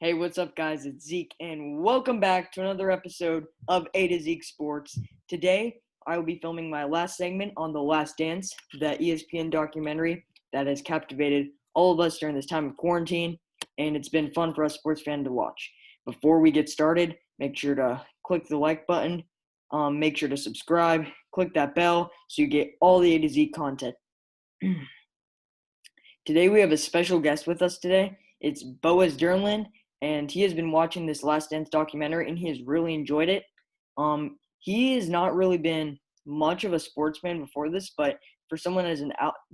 Hey, what's up, guys? It's Zeke, and welcome back to another episode of A to Zeke Sports. Today, I will be filming my last segment on The Last Dance, the ESPN documentary that has captivated all of us during this time of quarantine, and it's been fun for us sports fans to watch. Before we get started, make sure to click the like button, make sure to subscribe, click that bell so you get all the A to Z content. Today, we have a special guest with us today. It's Boaz, and he has been watching this Last Dance documentary, and he has really enjoyed it. He has not really been much of a sportsman before this, but for someone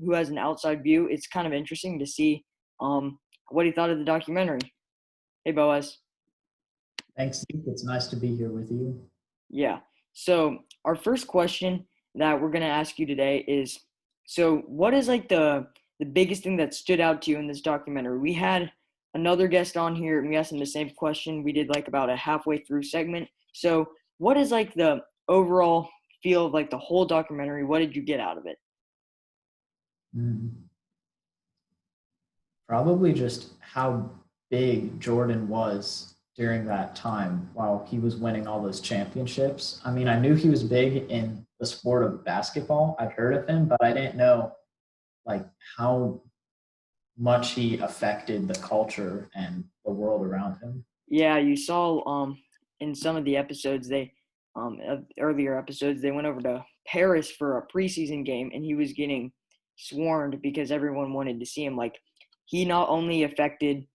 who has an outside view, it's kind of interesting to see what he thought of the documentary. Hey, Boaz. Thanks, Zeke. It's nice to be here with you. Yeah. So our first question that we're gonna ask you today is, so what is like the biggest thing that stood out to you in this documentary? We had another guest on here and we asked him the same question. We did like about a halfway through segment. So what is like the overall feel of like the whole documentary? What did you get out of it? Mm. Probably just how big Jordan was during that time while he was winning all those championships. I mean, I knew he was big in the sport of basketball. I'd heard of him, but I didn't know like how much he affected the culture and the world around him. Yeah, you saw in some of the episodes earlier episodes they went over to Paris for a preseason game and he was getting swarmed because everyone wanted to see him. Like he not only affected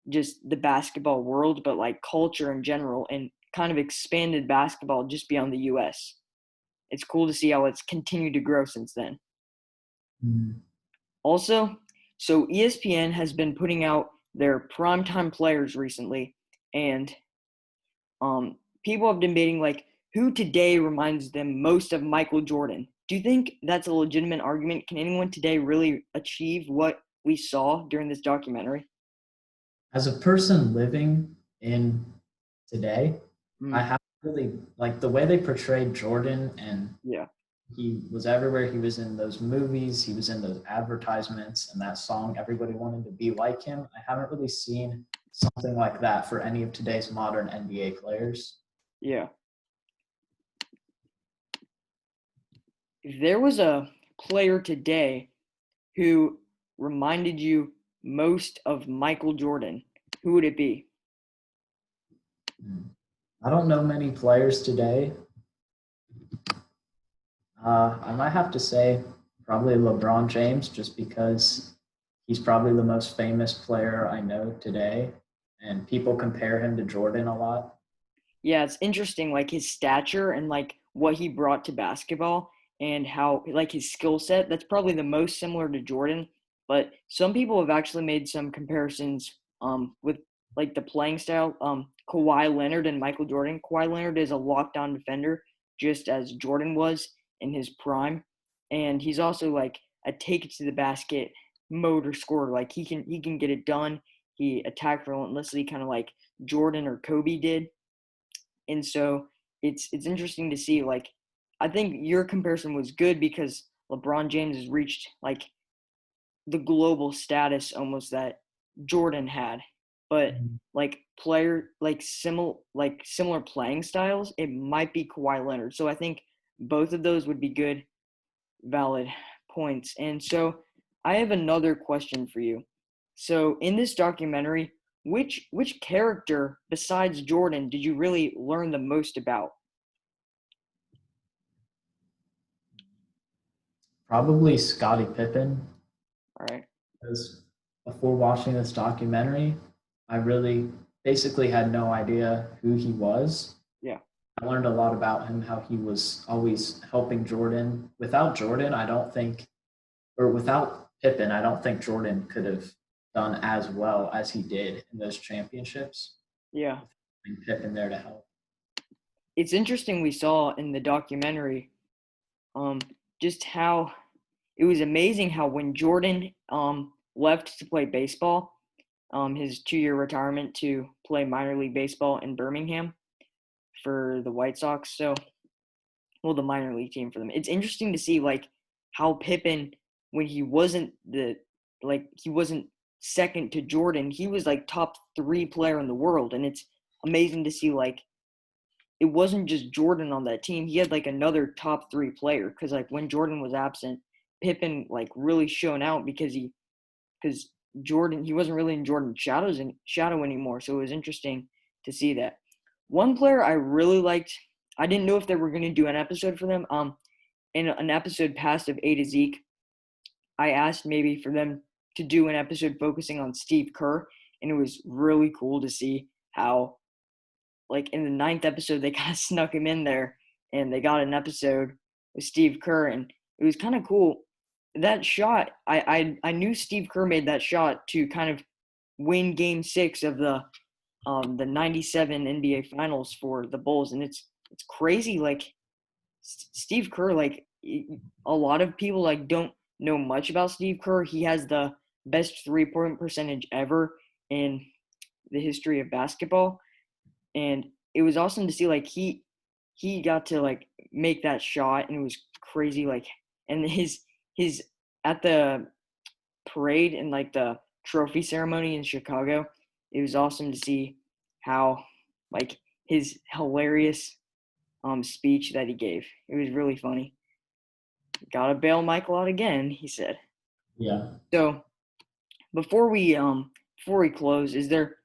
just the basketball world but like culture in general and kind of expanded basketball just beyond the US. It's cool to see how it's continued to grow since then. Mm. Also, so ESPN has been putting out their primetime players recently, and people have been debating like who today reminds them most of Michael Jordan. Do you think that's a legitimate argument? Can anyone today really achieve what we saw during this documentary? As a person living in today, I Mm, have really like the way they portrayed Jordan, and yeah. he was everywhere. He was in those movies, he was in those advertisements, and that song, everybody wanted to be like him. I haven't really seen something like that for any of today's modern NBA players. Yeah. If there was a player today who reminded you most of Michael Jordan, who would it be? I don't know many players today. I might have to say probably LeBron James, just because he's probably the most famous player I know today, and people compare him to Jordan a lot. Yeah, it's interesting, like his stature and like what he brought to basketball and how like his skill set. That's probably the most similar to Jordan. But some people have actually made some comparisons with like the playing style. Kawhi Leonard and Michael Jordan. Kawhi Leonard is a lockdown defender, just as Jordan was in his prime, and he's also like a take it to the basket motor scorer. Like he can get it done. He attacked relentlessly, kind of like Jordan or Kobe did, and so it's interesting to see. Like, I think your comparison was good because LeBron James has reached like the global status almost that Jordan had, but like similar playing styles, it might be Kawhi Leonard. So I think both of those would be good, valid points. And so I have another question for you. So in this documentary, which character besides Jordan did you really learn the most about? Probably Scottie Pippen, All right. because before watching this documentary, I really basically had no idea who he was. Yeah. I learned a lot about him, how he was always helping Jordan. Without Jordan, I don't think, or without Pippen, I don't think Jordan could have done as well as he did in those championships. Yeah. And Pippen there to help. It's interesting we saw in the documentary um just how it was amazing how when Jordan left to play baseball, his 2-year retirement to play minor league baseball in Birmingham for the White Sox. So, well, the minor league team for them. It's interesting to see like how Pippen, when he wasn't second to Jordan. He was like top 3 player in the world, and it's amazing to see like it wasn't just Jordan on that team. He had like another top 3 player because like when Jordan was absent, Pippen like really shone out because Jordan he wasn't really in Jordan's shadow anymore. So it was interesting to see that. One player I really liked. I didn't know if they were going to do an episode for them. In an episode past of A to Zeke, I asked maybe for them to do an episode focusing on Steve Kerr, and it was really cool to see how, like in the ninth episode, they kind of snuck him in there, and they got an episode with Steve Kerr, and it was kind of cool. That shot, I knew Steve Kerr made that shot to kind of win Game 6 of the '97 NBA Finals for the Bulls, and it's crazy. Like Steve Kerr, like a lot of people like don't know much about Steve Kerr. He has the best 3-point percentage ever in the history of basketball, and it was awesome to see like he got to like make that shot, and it was crazy. Like and his at the parade and like the trophy ceremony in Chicago, it was awesome to see how like his hilarious speech that he gave. It was really funny. Gotta bail Michael out again, he said. Yeah. So before we close, is there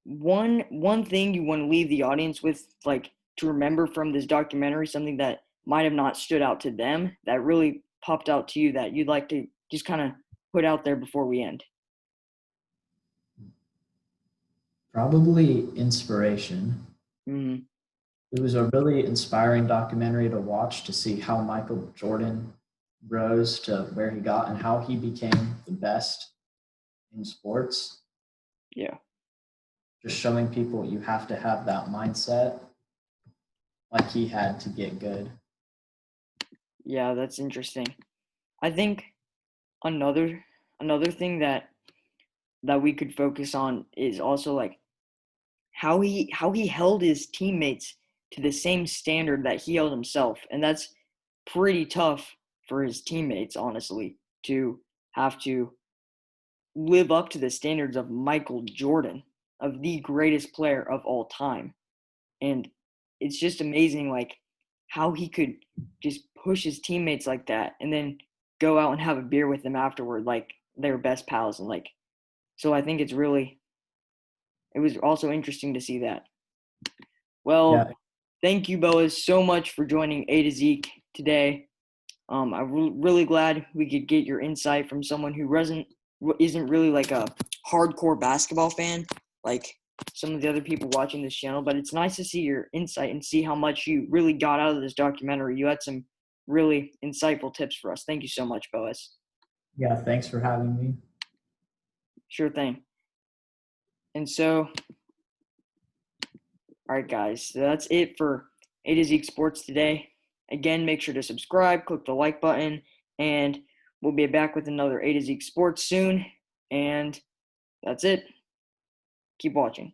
one thing you want to leave the audience with, like to remember from this documentary, something that might have not stood out to them that really popped out to you that you'd like to just kind of put out there before we end? Probably inspiration. Mm-hmm. It was a really inspiring documentary to watch to see how Michael Jordan rose to where he got and how he became the best in sports. Yeah. Just showing people you have to have that mindset like he had to get good. Yeah, that's interesting. I think another another thing that we could focus on is also like how he held his teammates to the same standard that he held himself, and that's pretty tough for his teammates, honestly, to have to live up to the standards of Michael Jordan, of the greatest player of all time. And it's just amazing like how he could just push his teammates like that and then go out and have a beer with them afterward like they were best pals. And like so I think it was also interesting to see that. Yeah. Well, thank you, Boaz, so much for joining A to Zeke today. I'm really glad we could get your insight from someone who isn't really like a hardcore basketball fan like some of the other people watching this channel. But it's nice to see your insight and see how much you really got out of this documentary. You had some really insightful tips for us. Thank you so much, Boaz. Yeah. Thanks for having me. Sure thing. And so, all right, guys, so that's it for A to Zeke Sports today. Again, make sure to subscribe, click the like button, and we'll be back with another A to Zeke Sports soon. And that's it. Keep watching.